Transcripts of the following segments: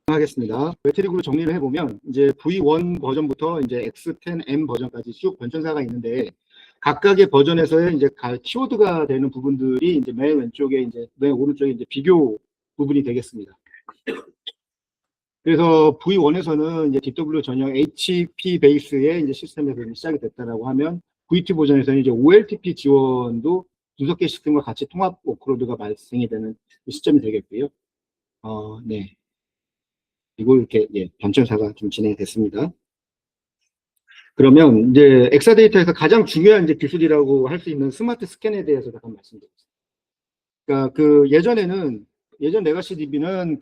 하겠습니다. 매트릭으로 정리를 해보면 이제 V1 버전부터 이제 X10M 버전까지 쭉 변천사가 있는데 각각의 버전에서의 이제 키워드가 되는 부분들이 이제 맨 왼쪽에 이제 맨 오른쪽에 이제 비교 부분이 되겠습니다. 그래서 V1에서는 이제 DW 전용 HP 베이스의 이제 시스템에서 시작이 됐다라고 하면 V2 버전에서는 이제 OLTP 지원도 2개 시스템과 같이 통합 워크로드가 발생이 되는 시점이 되겠고요. 네. 그리고 이렇게 변천사가 좀 진행이 됐습니다. 그러면 이제 엑사데이터에서 가장 중요한 이제 기술이라고 할 수 있는 스마트 스캔에 대해서 잠깐 말씀드리겠습니다. 그러니까 예전 레가시 DB는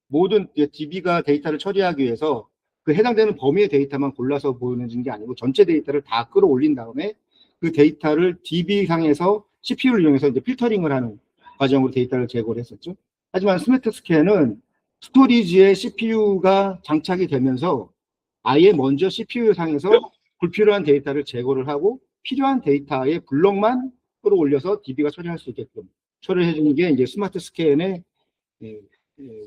모든 DB가 데이터를 처리하기 위해서 해당되는 범위의 데이터만 골라서 보여주는 게 아니고 전체 데이터를 다 끌어올린 다음에 그 데이터를 DB 상에서 CPU를 이용해서 이제 필터링을 하는 과정으로 데이터를 제거를 했었죠. 하지만 스마트 스캔은 스토리지에 CPU가 장착이 되면서 아예 먼저 CPU 상에서 불필요한 데이터를 제거를 하고 필요한 데이터의 블록만 끌어올려서 DB가 처리할 수 있게끔 처리해 주는 게 이제 스마트 스캔의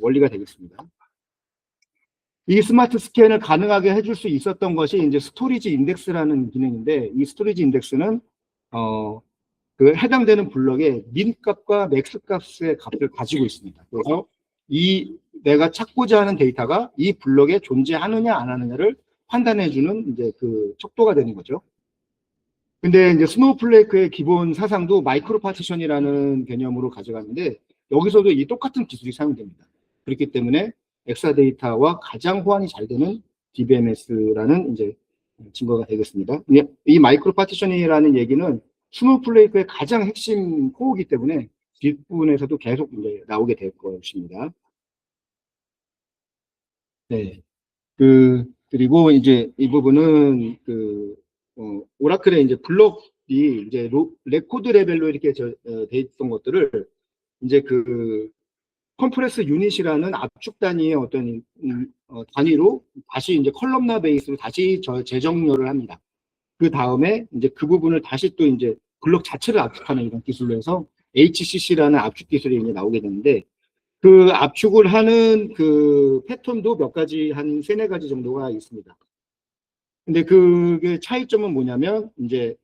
원리가 되겠습니다. 이 스마트 스캔을 가능하게 해줄 수 있었던 것이 이제 스토리지 인덱스라는 기능인데, 이 스토리지 인덱스는 해당되는 블럭의 민 값과 맥스 값의 값을 가지고 있습니다. 그래서 내가 찾고자 하는 데이터가 이 블럭에 존재하느냐 안 하느냐를 판단해주는 이제 척도가 되는 거죠. 근데 이제 스노우플레이크의 기본 사상도 마이크로 파티션이라는 개념으로 가져가는데 여기서도 이 똑같은 기술이 사용됩니다. 그렇기 때문에 엑사데이터와 가장 호환이 잘 되는 DBMS라는 이제 증거가 되겠습니다. 이 마이크로 파티션이라는 얘기는 스노우플레이크의 가장 핵심 코어이기 때문에 뒷부분에서도 계속 이제 나오게 될 것입니다. 네. 그리고 이제 이 부분은 오라클의 이제 블록이 이제 레코드 레벨로 이렇게 돼 있던 것들을 이제 컴프레스 유닛이라는 압축 단위의 어떤 단위로 다시 이제 컬럼나 베이스로 다시 재정렬을 합니다. 그 다음에 이제 그 부분을 다시 또 이제 블록 자체를 압축하는 이런 기술로 해서 HCC라는 압축 기술이 이제 나오게 되는데 그 압축을 하는 패턴도 몇 가지 한 3-4가지 정도가 있습니다. 근데 그게 차이점은 뭐냐면 이제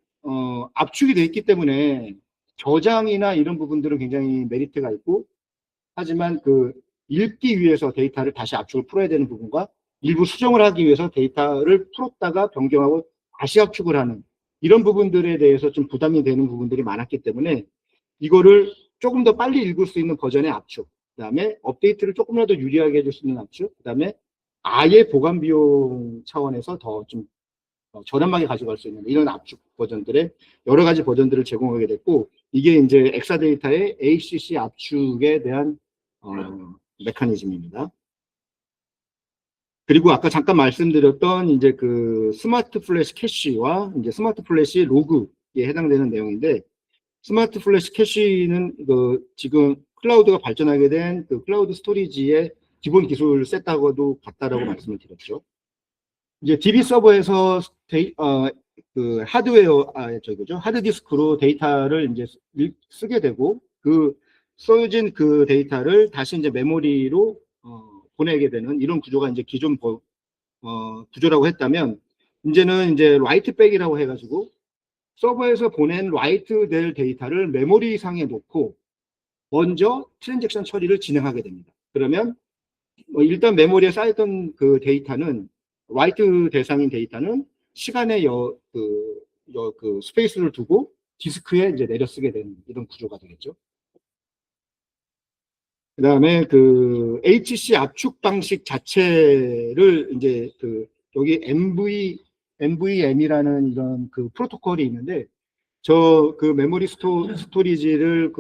압축이 돼 있기 때문에 저장이나 이런 부분들은 굉장히 메리트가 있고 하지만 읽기 위해서 데이터를 다시 압축을 풀어야 되는 부분과 일부 수정을 하기 위해서 데이터를 풀었다가 변경하고 다시 압축을 하는 이런 부분들에 대해서 좀 부담이 되는 부분들이 많았기 때문에 이거를 조금 더 빨리 읽을 수 있는 버전의 압축, 그 다음에 업데이트를 조금이라도 유리하게 해줄 수 있는 압축, 그 다음에 아예 보관 비용 차원에서 더 좀 저렴하게 가져갈 수 있는 이런 압축 버전들의 여러 가지 버전들을 제공하게 됐고 이게 이제 엑사데이터의 ACC 압축에 대한 메커니즘입니다. 그리고 아까 잠깐 말씀드렸던 이제 스마트 플래시 캐시와 이제 스마트 플래시 로그에 해당되는 내용인데 스마트 플래시 캐시는 지금 클라우드가 발전하게 된 클라우드 스토리지의 기본 기술 셋하고도 같다라고 말씀을 드렸죠. 이제 DB 서버에서 하드디스크로 데이터를 이제 쓰게 되고 써진 데이터를 다시 이제 메모리로 보내게 되는 이런 구조가 이제 기존 구조라고 했다면 이제는 이제 라이트백이라고 해가지고 서버에서 보낸 라이트 될 데이터를 메모리 상에 놓고 먼저 트랜잭션 처리를 진행하게 됩니다. 그러면 일단 메모리에 쌓였던 데이터는 라이트 대상인 데이터는 시간의 스페이스를 두고 디스크에 이제 내려 쓰게 되는 이런 구조가 되겠죠. 그 다음에 HC 압축 방식 자체를 이제 여기 NVM이라는 이런 프로토콜이 있는데 메모리 스토리지를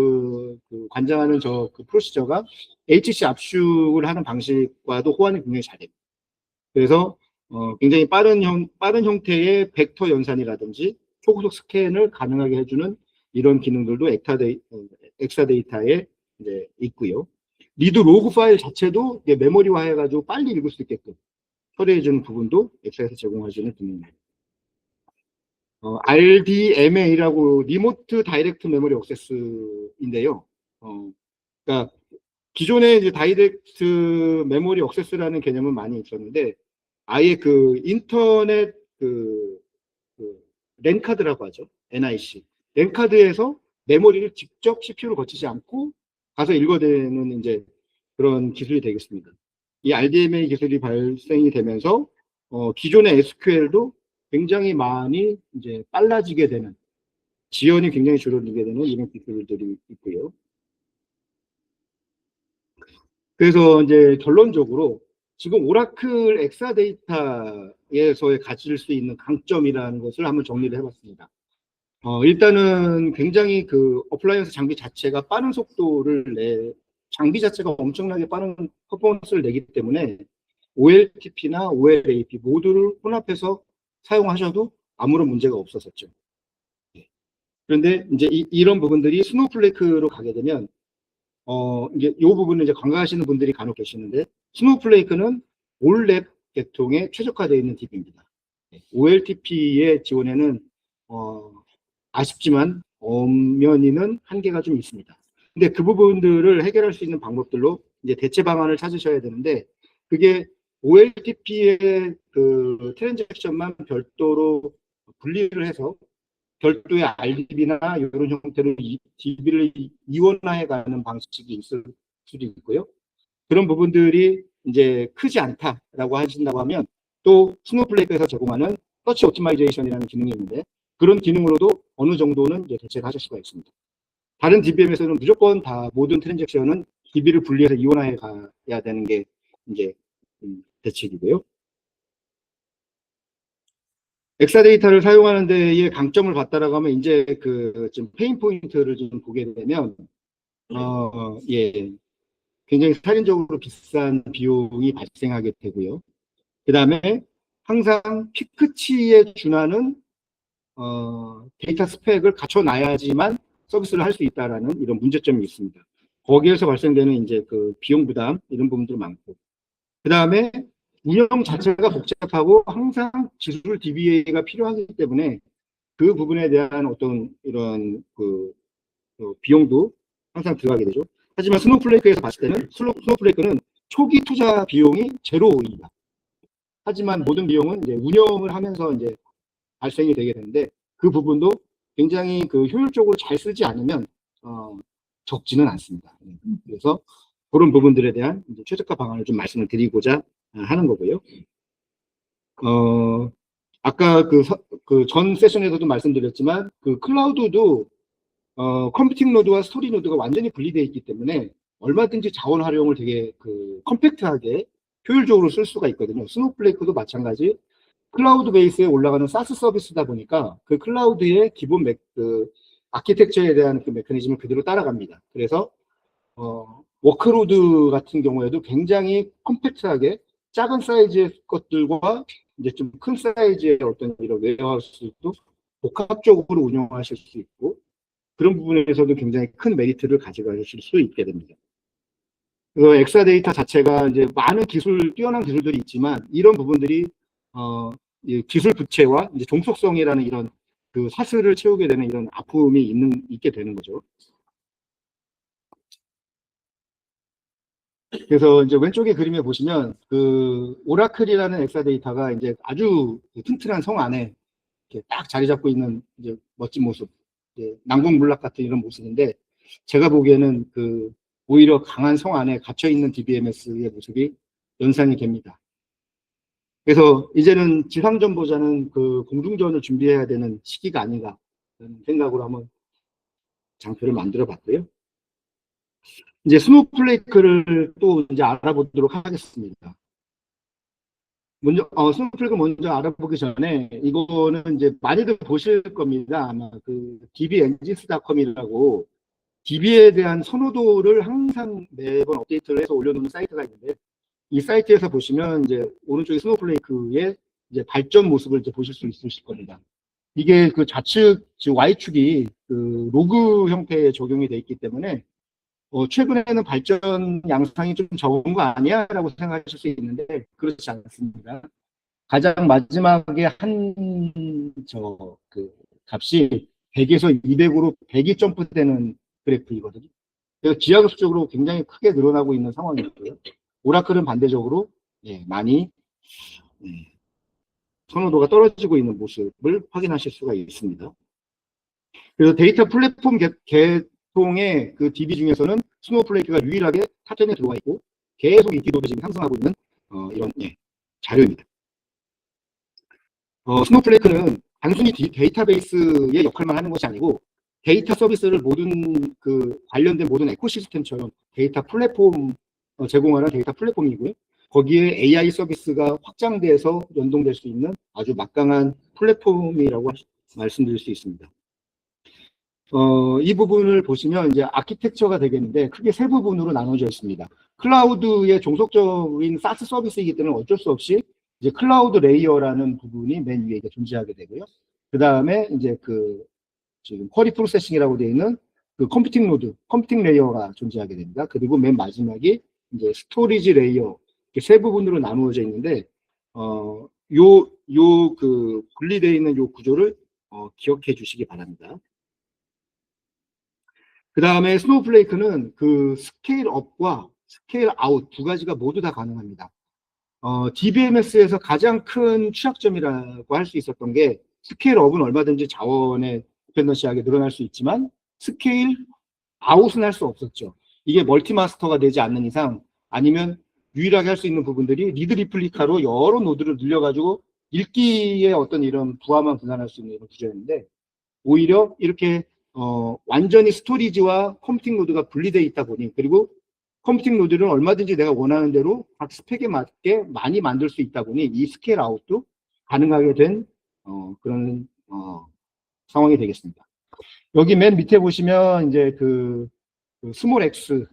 관장하는 프로시저가 HC 압축을 하는 방식과도 호환이 굉장히 잘 됩니다. 그래서 굉장히 빠른 형태의 벡터 연산이라든지 초고속 스캔을 가능하게 해주는 이런 기능들도 엑사데이터에 이제 있고요. 리드 로그 파일 자체도 메모리화 해가지고 빨리 읽을 수 있게끔 처리해주는 부분도 엑사에서 제공해주는 기능입니다. RDMA라고 리모트 다이렉트 메모리 액세스인데요. 그러니까 기존에 이제 다이렉트 메모리 액세스라는 개념은 많이 있었는데, 아예 그 인터넷 그 랜카드라고 하죠. NIC. 랜카드에서 메모리를 직접 CPU를 거치지 않고 가서 읽어내는 이제 그런 기술이 되겠습니다. 이 RDMA 기술이 발생이 되면서 기존의 SQL도 굉장히 많이 이제 빨라지게 되는, 지연이 굉장히 줄어들게 되는 이런 기술들이 있고요. 그래서 이제 결론적으로 지금 오라클 엑사데이터에서의 가질 수 있는 강점이라는 것을 한번 정리를 해봤습니다. 일단은 굉장히 그 어플라이언스 장비 자체가 빠른 속도를 장비 자체가 엄청나게 빠른 퍼포먼스를 내기 때문에 OLTP나 OLAP 모두를 혼합해서 사용하셔도 아무런 문제가 없었었죠. 그런데 이제 이런 부분들이 스노우플레이크로 가게 되면 이제 이 부분은 이제 간과하시는 분들이 간혹 계시는데, 스노우플레이크는 올랩 계통에 최적화되어 있는 DB입니다. OLTP의 지원에는 아쉽지만 엄연히는 한계가 좀 있습니다. 근데 그 부분들을 해결할 수 있는 방법들로 이제 대체 방안을 찾으셔야 되는데, 그게 OLTP의 그 트랜잭션만 별도로 분리를 해서 별도의 RDB나 이런 형태로 DB를 이원화해가는 방식이 있을 수도 있고요. 그런 부분들이 이제 크지 않다라고 하신다고 하면, 또 스노우플레이크에서 제공하는 서치 옵티마이제이션이라는 기능이 있는데, 그런 기능으로도 어느 정도는 이제 대체를 하실 수가 있습니다. 다른 DBM에서는 무조건 다 모든 트랜잭션은 DB를 분리해서 이원화해 가야 되는 게 이제 대책이고요. 엑사데이터를 사용하는 데의 강점을 봤다라고 하면, 이제 그 좀 페인 포인트를 좀 보게 되면, 예, 굉장히 살인적으로 비싼 비용이 발생하게 되고요. 그 다음에 항상 피크치에 준하는 데이터 스펙을 갖춰놔야지만 서비스를 할 수 있다라는 이런 문제점이 있습니다. 거기에서 발생되는 이제 그 비용 부담 이런 부분도 많고, 그 다음에 운영 자체가 복잡하고 항상 기술 DBA가 필요하기 때문에 그 부분에 대한 어떤 이런 비용도 항상 들어가게 되죠. 하지만 스노우플레이크에서 봤을 때는 스노우플레이크는 초기 투자 비용이 제로입니다. 하지만 모든 비용은 이제 운영을 하면서 이제 발생이 되게 되는데, 그 부분도 굉장히 그 효율적으로 잘 쓰지 않으면 적지는 않습니다. 그래서 그런 부분들에 대한 이제 최적화 방안을 좀 말씀을 드리고자 하는 거고요. 아까 그 전 세션에서도 말씀드렸지만, 그 클라우드도 컴퓨팅 노드와 스토리 노드가 완전히 분리되어 있기 때문에 얼마든지 자원 활용을 되게 그 컴팩트하게 효율적으로 쓸 수가 있거든요. 스노우플레이크도 마찬가지. 클라우드 베이스에 올라가는 사스 서비스다 보니까 그 클라우드의 기본 아키텍처에 대한 그 메커니즘을 그대로 따라갑니다. 그래서 워크로드 같은 경우에도 굉장히 컴팩트하게 작은 사이즈의 것들과 이제 좀 큰 사이즈의 어떤 이런 웨어하우스도 복합적으로 운영하실 수 있고, 그런 부분에서도 굉장히 큰 메리트를 가져가실 수 있게 됩니다. 그래서 엑사데이터 자체가 이제 많은 뛰어난 기술들이 있지만, 이런 부분들이 기술 부채와 이제 종속성이라는 이런 그 사슬을 채우게 되는 이런 아픔이 있게 되는 거죠. 그래서 이제 왼쪽에 그림에 보시면 그 오라클이라는 엑사데이터가 이제 아주 튼튼한 성 안에 이렇게 딱 자리 잡고 있는 이제 멋진 모습, 난공불락 같은 이런 모습인데, 제가 보기에는 그 오히려 강한 성 안에 갇혀 있는 DBMS의 모습이 연상이 됩니다. 그래서 이제는 지상전보다는 그 공중전을 준비해야 되는 시기가 아닌가 생각으로 한번 장표를 만들어 봤고요. 이제 스노우플레이크를 또 이제 알아보도록 하겠습니다. 스노우플레이크 먼저 알아보기 전에, 이거는 이제 많이들 보실 겁니다. 아마 그 dbengines.com이라고 DB에 대한 선호도를 항상 매번 업데이트를 해서 올려놓는 사이트가 있는데, 이 사이트에서 보시면 이제 오른쪽에 스노우플레이크의 이제 발전 모습을 이제 보실 수 있으실 겁니다. 이게 그 좌측, 즉 Y축이 그 로그 형태의 적용이 되어 있기 때문에 최근에는 발전 양상이 좀 적은 거 아니야? 라고 생각하실 수 있는데, 그렇지 않습니다. 가장 마지막에 그 값이 100에서 200으로 100이 점프되는 그래프이거든요. 그래서 기하급수적으로 굉장히 크게 늘어나고 있는 상황이고요. 오라클은 반대적으로 많이 선호도가 떨어지고 있는 모습을 확인하실 수가 있습니다. 그래서 데이터 플랫폼 개통의 그 DB 중에서는 스노우플레이크가 유일하게 탑10에 들어와 있고 계속 인기도도 지금 상승하고 있는 이런 자료입니다. 스노우플레이크는 단순히 데이터베이스의 역할만 하는 것이 아니고 데이터 서비스를 모든 그 관련된 모든 에코시스템처럼 데이터 플랫폼 제공하는 데이터 플랫폼이고요. 거기에 AI 서비스가 확장돼서 연동될 수 있는 아주 막강한 플랫폼이라고 말씀드릴 수 있습니다. 이 부분을 보시면 이제 아키텍처가 되겠는데 크게 세 부분으로 나눠져 있습니다. 클라우드의 종속적인 사스 서비스이기 때문에 어쩔 수 없이 이제 클라우드 레이어라는 부분이 맨 위에 존재하게 되고요. 그 다음에 이제 지금 쿼리 프로세싱이라고 되어 있는 그 컴퓨팅 노드, 컴퓨팅 레이어가 존재하게 됩니다. 그리고 맨 마지막이 이제 스토리지 레이어, 이렇게 세 부분으로 나누어져 있는데, 분리되어 있는 요 구조를 기억해 주시기 바랍니다. 그 다음에 스노우플레이크는 그 스케일 업과 스케일 아웃 두 가지가 모두 다 가능합니다. DBMS에서 가장 큰 취약점이라고 할 수 있었던 게 스케일 업은 얼마든지 자원의 디펜던시하게 늘어날 수 있지만 스케일 아웃은 할 수 없었죠. 이게 멀티마스터가 되지 않는 이상 아니면 유일하게 할 수 있는 부분들이 리드 리플리카로 여러 노드를 늘려가지고 읽기의 어떤 이런 부하만 분산할 수 있는 이런 구조였는데 오히려 이렇게 완전히 스토리지와 컴퓨팅 노드가 분리되어 있다 보니 그리고 컴퓨팅 노드는 얼마든지 내가 원하는 대로 각 스펙에 맞게 많이 만들 수 있다 보니 이 스케일 아웃도 가능하게 된 그런 상황이 되겠습니다. 여기 맨 밑에 보시면 이제 그 스몰 X,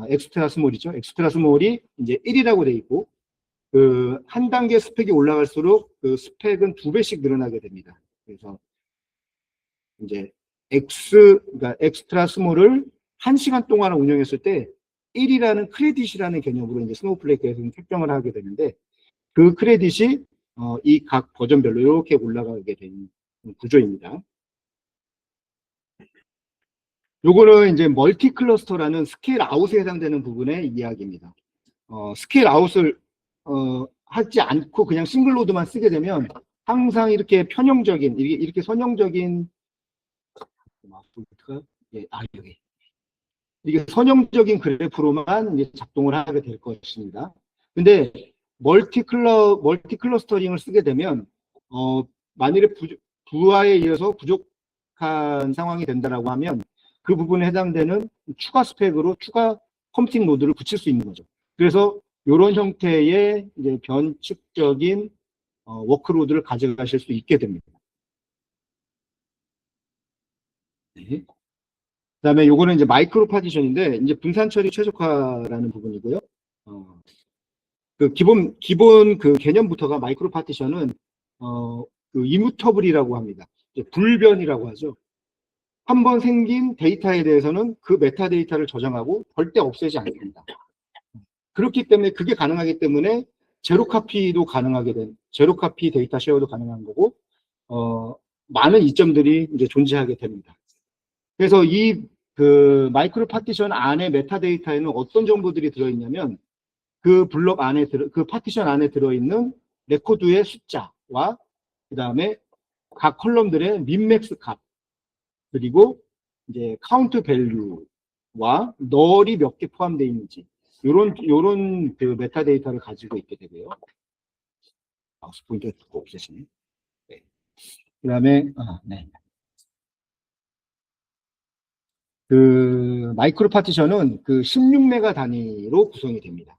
엑스트라 스몰이죠. 엑스트라 스몰이 이제 1이라고 돼 있고 그 한 단계 스펙이 올라갈수록 그 스펙은 2배씩 늘어나게 됩니다. 그래서 이제 그러니까 엑스트라 스몰을 1시간 동안 운영했을 때 1이라는 크레딧이라는 개념으로 이제 스노우플레이크에서는 책정을 하게 되는데 그 크레딧이 이 각 버전별로 이렇게 올라가게 되는 구조입니다. 요거는 이제 멀티 클러스터라는 스케일 아웃에 해당되는 부분의 이야기입니다. 스케일 아웃을 하지 않고 그냥 싱글 노드만 쓰게 되면 항상 이렇게 편형적인 이렇게 선형적인 여기 이게 선형적인 그래프로만 이제 작동을 하게 될 것입니다. 근데 멀티 클러스터링을 쓰게 되면 만일에 부하에 의해서 부족한 상황이 된다라고 하면 그 부분에 해당되는 추가 스펙으로 추가 컴퓨팅 노드를 붙일 수 있는 거죠. 그래서 이런 형태의 이제 변칙적인 워크로드를 가져가실 수 있게 됩니다. 네. 그다음에 요거는 이제 마이크로 파티션인데 이제 분산 처리 최적화라는 부분이고요. 그 기본 그 개념부터가 마이크로 파티션은 그 이뮤터블이라고 합니다. 불변이라고 하죠. 한번 생긴 데이터에 대해서는 그 메타데이터를 저장하고 절대 없애지 않습니다. 그렇기 때문에 그게 가능하기 때문에 제로 카피도 가능하게 된 제로 카피 데이터 쉐어도 가능한 거고 많은 이점들이 이제 존재하게 됩니다. 그래서 이 그 마이크로 파티션 안에 메타데이터에는 어떤 정보들이 들어있냐면 그 블록 안에 그 파티션 안에 들어있는 레코드의 숫자와 그 다음에 각 컬럼들의 민맥스 값 그리고 이제 카운트 밸류와 널이 몇 개 포함되어 있는지 요런 그 메타데이터를 가지고 있게 되고요. 마우스 포인터 두고 없으시네. 네. 그 다음에 네. 그 마이크로 파티션은 그 16메가 단위로 구성이 됩니다.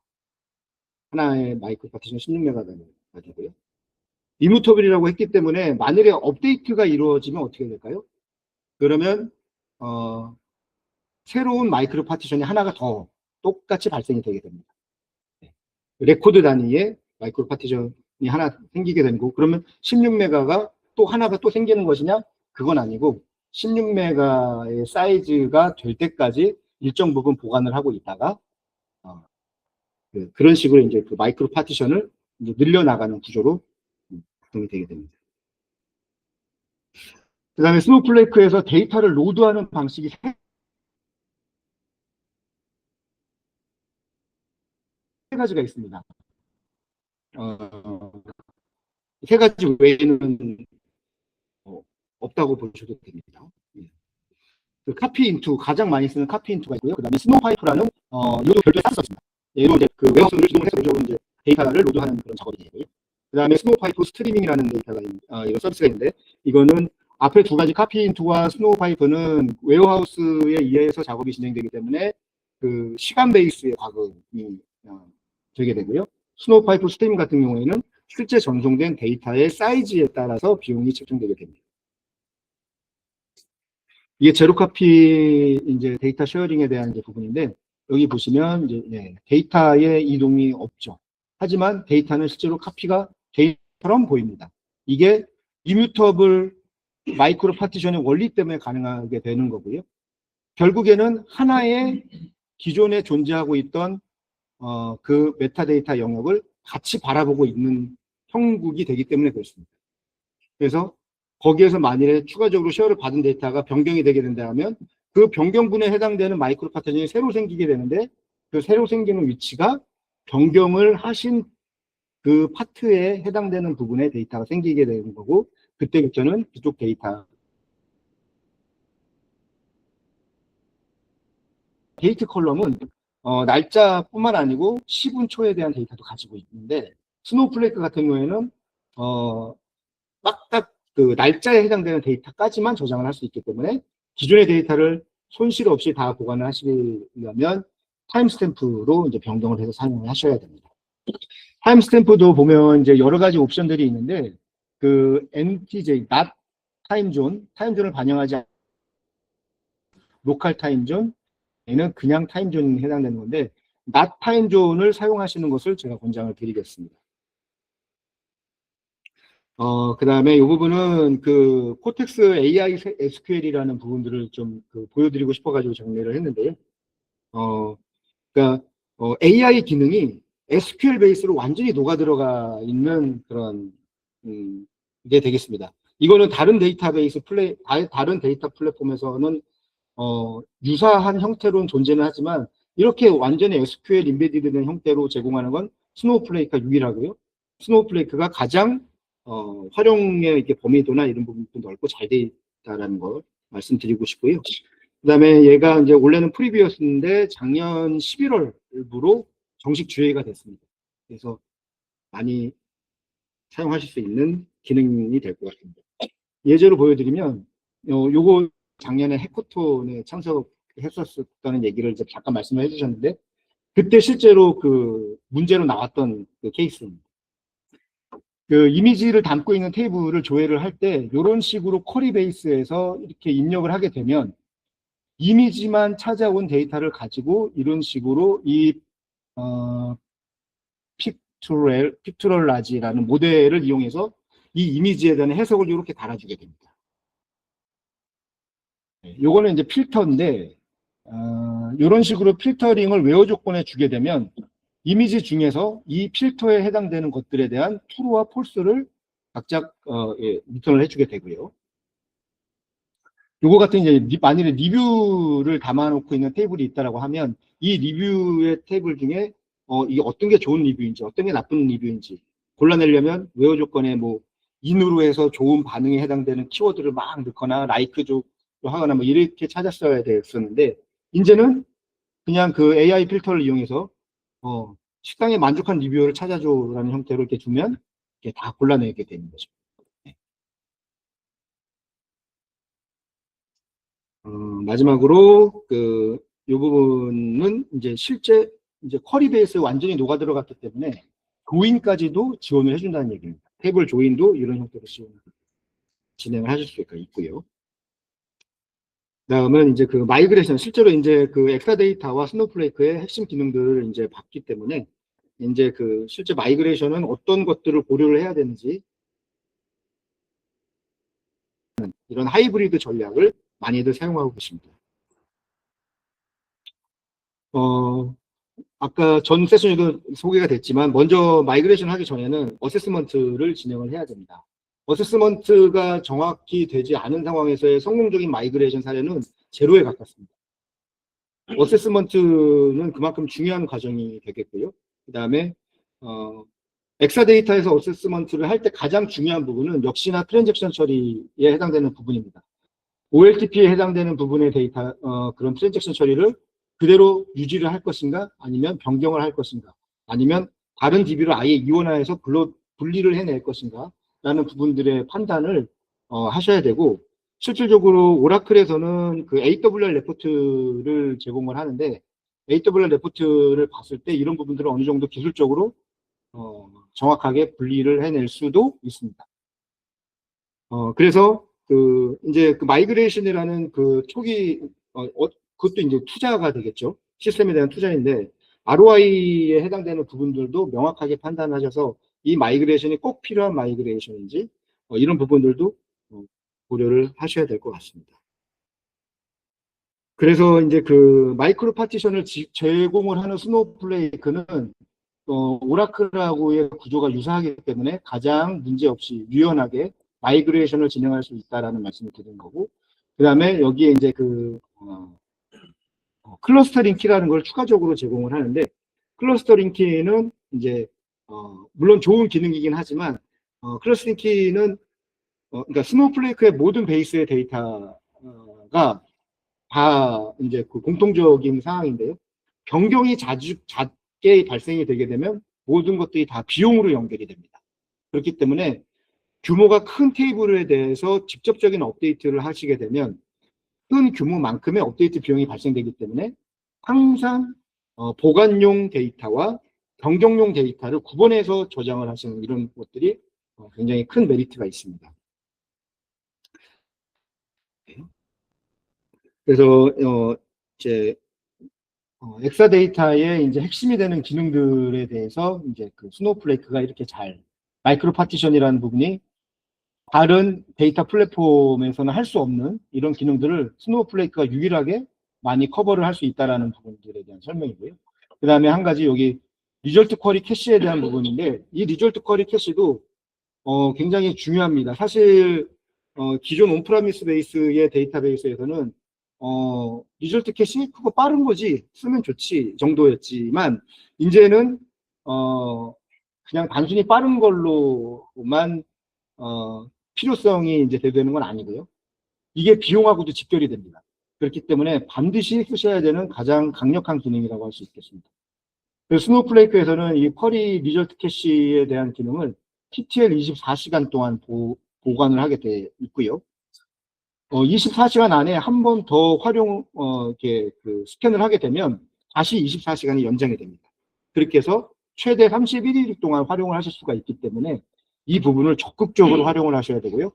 하나의 마이크로 파티션 16메가 단위 가지고요. 이뮤터블이라고 했기 때문에 만일에 업데이트가 이루어지면 어떻게 될까요? 그러면 새로운 마이크로 파티션이 하나가 더 똑같이 발생이 되게 됩니다. 레코드 단위의 마이크로 파티션이 하나 생기게 되는 거고 그러면 16메가가 또 하나가 또 생기는 것이냐? 그건 아니고 16메가의 사이즈가 될 때까지 일정 부분 보관을 하고 있다가 그런 식으로 이제 그 마이크로 파티션을 이제 늘려나가는 구조로 구성이 되게 됩니다. 그 다음에 스노우플레이크에서 데이터를 로드하는 방식이 가지가 있습니다. 세 가지 외에는 없다고 보셔도 됩니다. 예. 그 카피인투, 가장 많이 쓰는 카피인투가 있고요. 그 다음에 스노우파이프라는 이것도 별도의 서비스가 있습니다. 얘도 이제 그 웨어하우스를 기동을 해서 이제 데이터를 로드하는 그런 작업이 되고요. 그 다음에 스노우파이프 스트리밍이라는 데이터가 이런 서비스가 있는데, 이거는 앞에 두 가지 카피인투와 스노우파이프는 웨어하우스에 의해서 작업이 진행되기 때문에 그 시간 베이스의 과금이 되게 되고요. 스노우파이프 스트리밍 같은 경우에는 실제 전송된 데이터의 사이즈에 따라서 비용이 책정되게 됩니다. 이게 제로카피 이제 데이터 쉐어링에 대한 이제 부분인데, 여기 보시면 이제 데이터의 이동이 없죠. 하지만 데이터는 실제로 카피가 데이터처럼 보입니다. 이게 이뮤터블 마이크로 파티션의 원리 때문에 가능하게 되는 거고요. 결국에는 하나의 기존에 존재하고 있던 그 메타데이터 영역을 같이 바라보고 있는 형국이 되기 때문에 그렇습니다. 그래서 거기에서 만일에 추가적으로 쉐어를 받은 데이터가 변경이 되게 된다 하면 그 변경분에 해당되는 마이크로 파티션이 새로 생기게 되는데, 그 새로 생기는 위치가 변경을 하신 그 파트에 해당되는 부분에 데이터가 생기게 되는 거고, 그때부터는 그쪽 데이터 데이트 컬럼은 날짜뿐만 아니고 시분 초에 대한 데이터도 가지고 있는데, 스노우플레이크 같은 경우에는 딱 그 날짜에 해당되는 데이터까지만 저장을 할 수 있기 때문에 기존의 데이터를 손실 없이 다 보관을 하시려면 타임스탬프로 이제 변경을 해서 사용을 하셔야 됩니다. 타임스탬프도 보면 이제 여러 가지 옵션들이 있는데, 그 NTJ, not 타임존을 반영하지 않는 로컬 타임존, 얘는 그냥 타임존에 해당되는 건데, not 타임존을 사용하시는 것을 제가 권장을 드리겠습니다. 그 다음에 이 부분은 그 코텍스 AI SQL이라는 부분들을 좀 보여드리고 싶어가지고 정리를 했는데요. 그러니까 AI 기능이 SQL 베이스로 완전히 녹아 들어가 있는 그런 게 되겠습니다. 이거는 다른 데이터베이스 다른 데이터 플랫폼에서는 유사한 형태로는 존재는 하지만 이렇게 완전히 SQL 인베디드 된 형태로 제공하는 건 스노우플레이크가 유일하고요. 스노우플레이크가 가장 활용의 이렇게 범위도나 이런 부분도 넓고 잘 돼 있다라는 걸 말씀드리고 싶고요. 그 다음에 얘가 이제 원래는 프리뷰였는데 작년 11월부로 정식 주회가 됐습니다. 그래서 많이 사용하실 수 있는 기능이 될 것 같습니다. 예제로 보여드리면, 요거 작년에 해커톤에 참석했었다는 얘기를 이제 잠깐 말씀을 해주셨는데, 그때 실제로 그 문제로 나왔던 그 케이스입니다. 그 이미지를 담고 있는 테이블을 조회를 할 때 이런 식으로 쿼리 베이스에서 이렇게 입력을 하게 되면 이미지만 찾아온 데이터를 가지고 이런 식으로 이 픽토럴라지라는 모델을 이용해서 이 이미지에 대한 해석을 이렇게 달아주게 됩니다. 요거는 이제 필터인데, 이런 식으로 필터링을 웨어 조건에 주게 되면 이미지 중에서 이 필터에 해당되는 것들에 대한 true와 false를 각자 리턴을 해주게 되고요. 요거 같은 이제 만일에 리뷰를 담아놓고 있는 테이블이 있다라고 하면 이 리뷰의 테이블 중에 이게 어떤 게 좋은 리뷰인지 어떤 게 나쁜 리뷰인지 골라내려면 웨어 조건에 뭐 인으로 해서 좋은 반응에 해당되는 키워드를 막 넣거나 라이크 좀 하거나 뭐 이렇게 찾았어야 됐었는데, 이제는 그냥 그 AI 필터를 이용해서 식당에 만족한 리뷰를 찾아줘라는 형태로 이렇게 주면 이렇게 다 골라내게 되는 거죠. 마지막으로 이 부분은 이제 실제 이제 쿼리 베이스에 완전히 녹아 들어갔기 때문에 조인까지도 지원을 해준다는 얘기입니다. 테이블 조인도 이런 형태로 진행을 하실 수가 있고요. 다음은 이제 그 마이그레이션, 실제로 이제 그 엑사데이터와 스노우플레이크의 핵심 기능들을 이제 봤기 때문에 이제 그 실제 마이그레이션은 어떤 것들을 고려를 해야 되는지, 이런 하이브리드 전략을 많이들 사용하고 계십니다. 아까 전 세션에도 소개가 됐지만 먼저 마이그레이션 하기 전에는 어세스먼트를 진행을 해야 됩니다. 어세스먼트가 정확히 되지 않은 상황에서의 성공적인 마이그레이션 사례는 제로에 가깝습니다. 어세스먼트는 그만큼 중요한 과정이 되겠고요. 그다음에 엑사데이터에서 어세스먼트를 할 때 가장 중요한 부분은 역시나 트랜잭션 처리에 해당되는 부분입니다. OLTP에 해당되는 부분의 데이터, 그런 트랜잭션 처리를 그대로 유지를 할 것인가, 아니면 변경을 할 것인가, 아니면 다른 DB로 아예 이원화해서 분리를 해낼 것인가, 라는 부분들의 판단을 하셔야 되고, 실질적으로 오라클에서는 그 AWR 레포트를 제공을 하는데, AWR 레포트를 봤을 때 이런 부분들을 어느 정도 기술적으로 정확하게 분리를 해낼 수도 있습니다. 그래서 이제 그 마이그레이션이라는 그 초기 그것도 이제 투자가 되겠죠. 시스템에 대한 투자인데 ROI에 해당되는 부분들도 명확하게 판단하셔서 이 마이그레이션이 꼭 필요한 마이그레이션인지 이런 부분들도 고려를 하셔야 될 것 같습니다. 그래서 이제 그 마이크로 파티션을 제공을 하는 스노우플레이크는 오라클하고의 구조가 유사하기 때문에 가장 문제없이 유연하게 마이그레이션을 진행할 수 있다라는 말씀을 드린 거고, 그 다음에 여기에 이제 클러스터링 키라는 걸 추가적으로 제공을 하는데, 클러스터링 키는 이제 물론 좋은 기능이긴 하지만 클러스터링 키는 그러니까 스노우플레이크의 모든 베이스의 데이터가 다 이제 그 공통적인 상황인데요. 변경이 잦게 발생이 되게 되면 모든 것들이 다 비용으로 연결이 됩니다. 그렇기 때문에 규모가 큰 테이블에 대해서 직접적인 업데이트를 하시게 되면 큰 규모만큼의 업데이트 비용이 발생되기 때문에 항상 보관용 데이터와 변경용 데이터를 구분해서 저장을 하시는 이런 것들이 굉장히 큰 메리트가 있습니다. 그래서 이제 엑사데이터의 이제 핵심이 되는 기능들에 대해서 이제 그 스노우플레이크가 이렇게 잘 마이크로 파티션이라는 부분이 다른 데이터 플랫폼에서는 할 수 없는 이런 기능들을 스노우플레이크가 유일하게 많이 커버를 할 수 있다라는 부분들에 대한 설명이고요. 그 다음에 한 가지 여기 리절트 쿼리 캐시에 대한 부분인데 이 리절트 쿼리 캐시도 굉장히 중요합니다. 사실 기존 온프라미스 베이스의 데이터베이스에서는 리절트 캐시 그거 빠른 거지 쓰면 좋지 정도였지만 이제는 그냥 단순히 빠른 걸로만 필요성이 이제 대두되는 건 아니고요. 이게 비용하고도 직결이 됩니다. 그렇기 때문에 반드시 쓰셔야 되는 가장 강력한 기능이라고 할 수 있겠습니다. 그래서 스노우플레이크에서는 이 쿼리 리절트 캐시에 대한 기능을 TTL 24시간 동안 보관을 하게 돼 있고요. 24시간 안에 한 번 더 이렇게 스캔을 하게 되면 다시 24시간이 연장이 됩니다. 그렇게 해서 최대 31일 동안 활용을 하실 수가 있기 때문에 이 부분을 적극적으로 활용을 하셔야 되고요.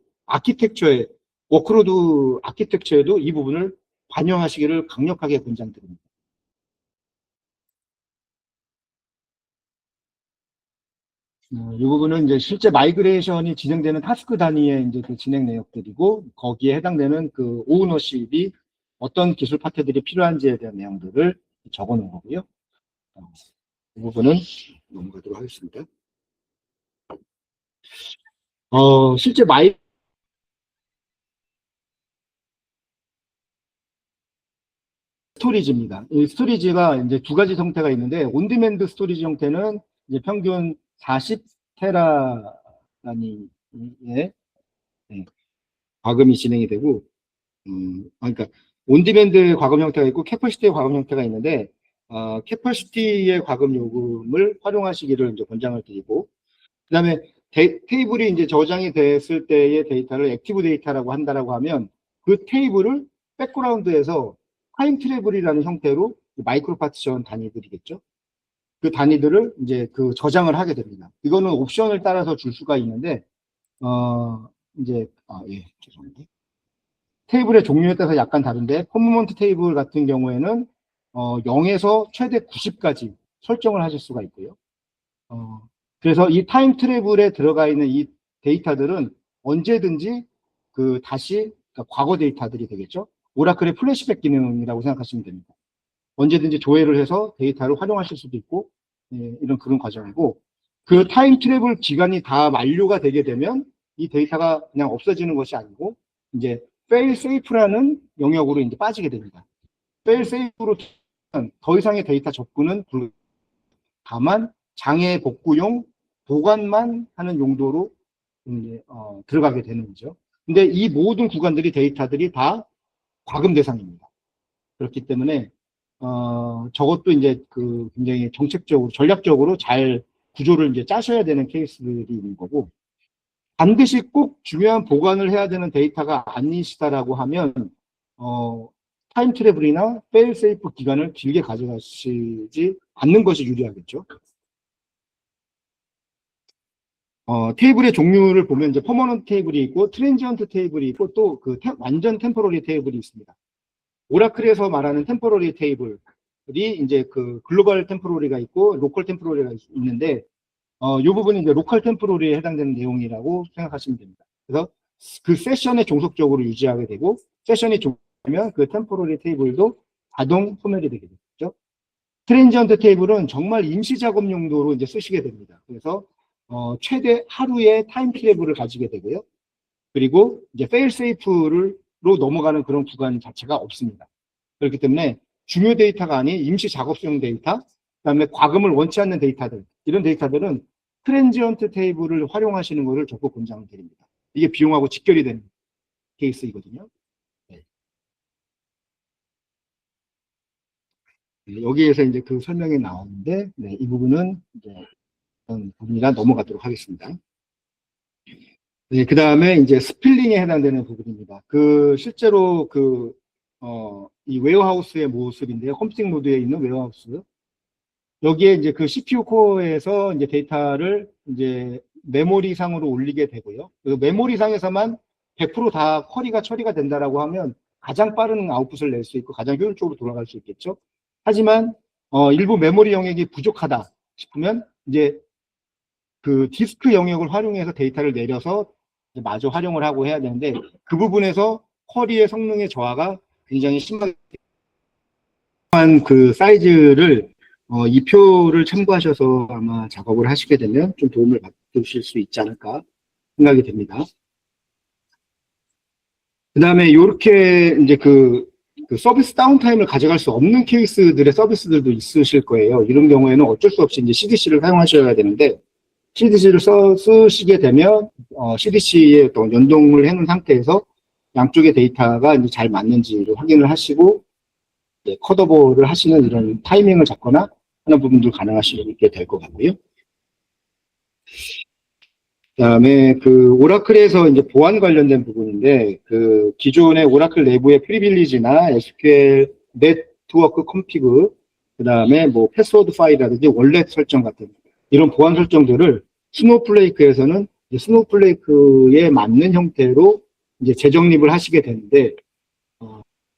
워크로드 아키텍처에도 이 부분을 반영하시기를 강력하게 권장드립니다. 이 부분은 이제 실제 마이그레이션이 진행되는 타스크 단위의 이제 그 진행 내역들이고 거기에 해당되는 그 오너십이 어떤 기술 파트들이 필요한지에 대한 내용들을 적어 놓은 거고요. 이 부분은 넘어가도록 하겠습니다. 실제 스토리지입니다. 이 스토리지가 이제 두 가지 형태가 있는데 온디맨드 스토리지 형태는 이제 평균 40테라 단위의 과금이 진행이 되고 그러니까 온디맨드 과금 형태가 있고 캐퍼시티의 과금 형태가 있는데 캐퍼시티의 과금 요금을 활용하시기를 이제 권장을 드리고 그다음에 테이블이 이제 저장이 됐을 때의 데이터를 액티브 데이터라고 한다라고 하면 그 테이블을 백그라운드에서 타임 트래블이라는 형태로 마이크로 파티션 단위들이겠죠. 그 단위들을 이제 그 저장을 하게 됩니다. 이거는 옵션을 따라서 줄 수가 있는데 이제 예, 죄송합니다. 테이블의 종류에 따라서 약간 다른데 퍼포먼트 테이블 같은 경우에는 0에서 최대 90까지 설정을 하실 수가 있고요. 그래서 이 타임 트래블에 들어가 있는 이 데이터들은 언제든지 다시 그러니까 과거 데이터들이 되겠죠. 오라클의 플래시백 기능이라고 생각하시면 됩니다. 언제든지 조회를 해서 데이터를 활용하실 수도 있고 이런 그런 과정이고 그 타임 트래블 기간이 다 만료가 되게 되면 이 데이터가 그냥 없어지는 것이 아니고 이제 fail safe라는 영역으로 이제 빠지게 됩니다. fail safe로 더 이상의 데이터 접근은 다만 장애 복구용 보관만 하는 용도로 이제, 들어가게 되는 거죠. 근데 이 모든 구간들이 데이터들이 다 과금 대상입니다. 그렇기 때문에 저것도 이제 그 굉장히 정책적으로 전략적으로 잘 구조를 이제 짜셔야 되는 케이스들이 있는 거고, 반드시 꼭 중요한 보관을 해야 되는 데이터가 아니시다라고 하면 타임 트래블이나 페일 세이프 기간을 길게 가져가시지 않는 것이 유리하겠죠. 테이블의 종류를 보면 이제 퍼머넌트 테이블이 있고 트랜지언트 테이블이 있고 또 그 완전 템포러리 테이블이 있습니다. 오라클에서 말하는 템포러리 테이블이 이제 그 글로벌 템포러리가 있고 로컬 템포러리가 있는데 이 부분이 이제 로컬 템포러리에 해당되는 내용이라고 생각하시면 됩니다. 그래서 그 세션에 종속적으로 유지하게 되고 세션이 종료하면 그 템포러리 테이블도 자동 소멸이 되게 되죠. 트랜지언트 테이블은 정말 임시 작업 용도로 이제 쓰시게 됩니다. 그래서 최대 하루의 타임 트래블을 가지게 되고요. 그리고 이제 페일 세이프로 넘어가는 그런 구간 자체가 없습니다. 그렇기 때문에 중요 데이터가 아닌 임시 작업용 데이터, 그다음에 과금을 원치 않는 데이터들, 이런 데이터들은 트랜지언트 테이블을 활용하시는 것을 적극 권장드립니다. 이게 비용하고 직결이 되는 케이스이거든요. 네. 여기에서 이제 그 설명이 나오는데, 네, 이 부분은 이제 어떤 부분이라 넘어가도록 하겠습니다. 네, 그 다음에 이제 스필링에 해당되는 부분입니다. 실제로 이 웨어하우스의 모습인데요. 컴퓨팅 모드에 있는 웨어하우스. 여기에 이제 그 CPU 코어에서 이제 데이터를 이제 메모리 상으로 올리게 되고요. 그 메모리 상에서만 100%다 쿼리가 처리가 된다라고 하면 가장 빠른 아웃풋을 낼 수 있고 가장 효율적으로 돌아갈 수 있겠죠. 하지만 일부 메모리 영역이 부족하다 싶으면 이제 그 디스크 영역을 활용해서 데이터를 내려서 마저 활용을 하고 해야 되는데 그 부분에서 쿼리의 성능의 저하가 굉장히 심하게 그 사이즈를 이 표를 참고하셔서 아마 작업을 하시게 되면 좀 도움을 받으실 수 있지 않을까 생각이 됩니다. 그 다음에 이렇게 이제 그 서비스 다운타임을 가져갈 수 없는 케이스들의 서비스들도 있으실 거예요. 이런 경우에는 어쩔 수 없이 이제 CDC를 사용하셔야 되는데 CDC를 쓰시게 되면 CDC에 어떤 연동을 해놓은 상태에서 양쪽의 데이터가 이제 잘 맞는지를 확인을 하시고 컷오버를 하시는 이런 타이밍을 잡거나 하는 부분도 가능하시게 될 것 같고요. 그다음에 그 오라클에서 이제 보안 관련된 부분인데 그 기존의 오라클 내부의 프리빌리지나 SQL 네트워크 컴피그 그다음에 뭐 패스워드 파일이라든지 월렛 설정 같은 이런 보안 설정들을 스노우플레이크에서는 스노우플레이크에 맞는 형태로 이제 재정립을 하시게 되는데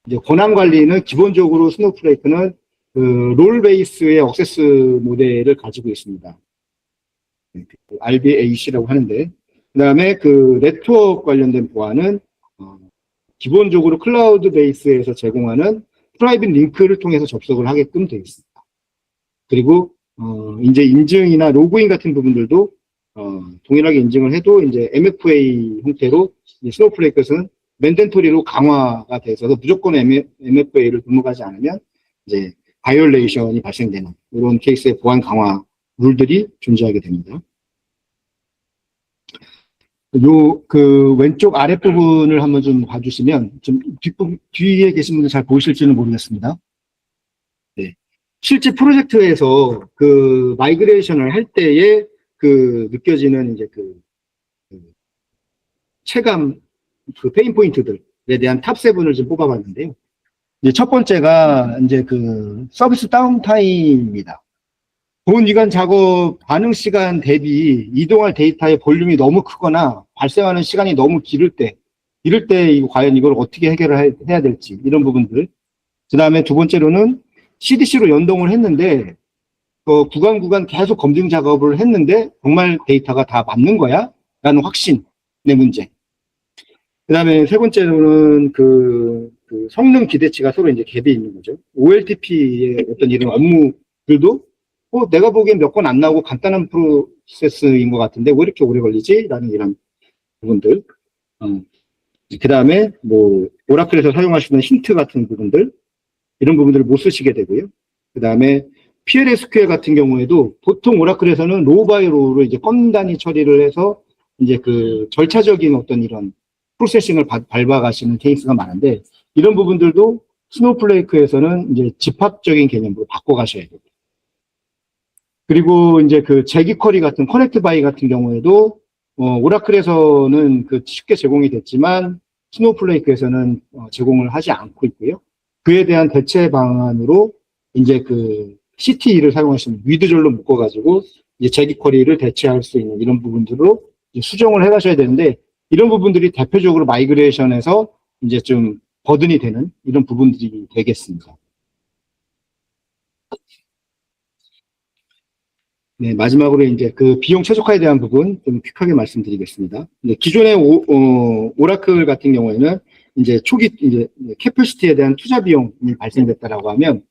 이제 권한 관리는 기본적으로 스노우플레이크는 그 롤 베이스의 억세스 모델을 가지고 있습니다. RBAC라고 하는데, 그 다음에 그 네트워크 관련된 보안은 기본적으로 클라우드 베이스에서 제공하는 프라이빗 링크를 통해서 접속을 하게끔 되어 있습니다. 그리고 이제 인증이나 로그인 같은 부분들도 동일하게 인증을 해도 이제 MFA 형태로 스노우플레이크에서는 맨덴토리로 강화가 돼서 무조건 MFA를 등록하지 않으면 이제 바이올레이션이 발생되는 이런 케이스의 보안 강화 룰들이 존재하게 됩니다. 그 왼쪽 아랫부분을 한번 좀 봐주시면 좀 뒤에 계신 분들 잘 보이실지는 모르겠습니다. 네. 실제 프로젝트에서 그 마이그레이션을 할 때에 그 느껴지는 이제 그 체감 그 페인 포인트들에 대한 탑 7을 좀 뽑아봤는데요. 이제 첫 번째가 이제 그 서비스 다운타임입니다. 본 기간 작업 반응 시간 대비 이동할 데이터의 볼륨이 너무 크거나 발생하는 시간이 너무 이럴 때 이거 과연 이걸 어떻게 해결을 해야 될지 이런 부분들. 그 다음에 두 번째로는 CDC로 연동을 했는데 구간 계속 검증 작업을 했는데 정말 데이터가 다 맞는 거야? 라는 확신의 문제. 그 다음에 세 번째로는 그 성능 기대치가 서로 이제 갭이 있는 거죠. OLTP의 어떤 이런 업무들도 내가 보기엔 몇 건 안 나오고 간단한 프로세스인 것 같은데 왜 이렇게 오래 걸리지? 라는 이런 부분들. 그 다음에 뭐 오라클에서 사용하시는 힌트 같은 부분들 이런 부분들을 못 쓰시게 되고요. 그 다음에 PLSQL 같은 경우에도 보통 오라클에서는 로우 바이 로우로 이제 건 단위 처리를 해서 이제 그 절차적인 어떤 이런 프로세싱을 밟아가시는 케이스가 많은데, 이런 부분들도 스노우플레이크에서는 이제 집합적인 개념으로 바꿔가셔야 돼요. 그리고 이제 그 제기 쿼리 같은 커넥트 바이 같은 경우에도 오라클에서는 그 쉽게 제공이 됐지만 스노우플레이크에서는 제공을 하지 않고 있고요. 그에 대한 대체 방안으로 이제 그 CTE를 사용하시는 위드절로 묶어가지고 이제 제기 쿼리를 대체할 수 있는 이런 부분들로 수정을 해가셔야 되는데, 이런 부분들이 대표적으로 마이그레이션에서 이제 좀 버든이 되는 이런 부분들이 되겠습니다. 네, 마지막으로 이제 그 비용 최적화에 대한 부분 좀 퀵하게 말씀드리겠습니다. 네, 기존의 오라클 같은 경우에는 이제 초기 이제 캐퍼시티에 대한 투자 비용이 발생됐다라고 하면,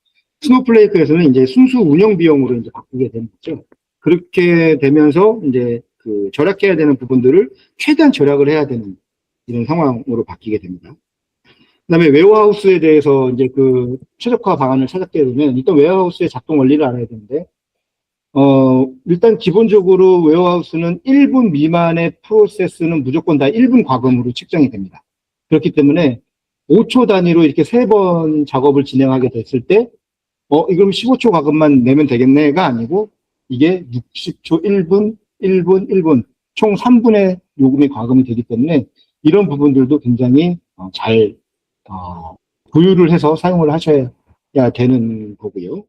스노우플레이크에서는 이제 순수 운영 비용으로 이제 바꾸게 되는 거죠. 그렇게 되면서 이제 그 절약해야 되는 부분들을 최대한 절약을 해야 되는 이런 상황으로 바뀌게 됩니다. 그다음에 웨어하우스에 대해서 이제 그 최적화 방안을 찾게 되면 일단 웨어하우스의 작동 원리를 알아야 되는데, 일단 기본적으로 웨어하우스는 1분 미만의 프로세스는 무조건 다 1분 과금으로 측정이 됩니다. 그렇기 때문에 5초 단위로 이렇게 3번 작업을 진행하게 됐을 때, 이럼 15초 과금만 내면 되겠네가 아니고, 이게 60초 1분, 1분, 1분, 총 3분의 요금이 과금이 되기 때문에 이런 부분들도 굉장히 잘, 조율을 해서 사용을 하셔야 되는 거고요.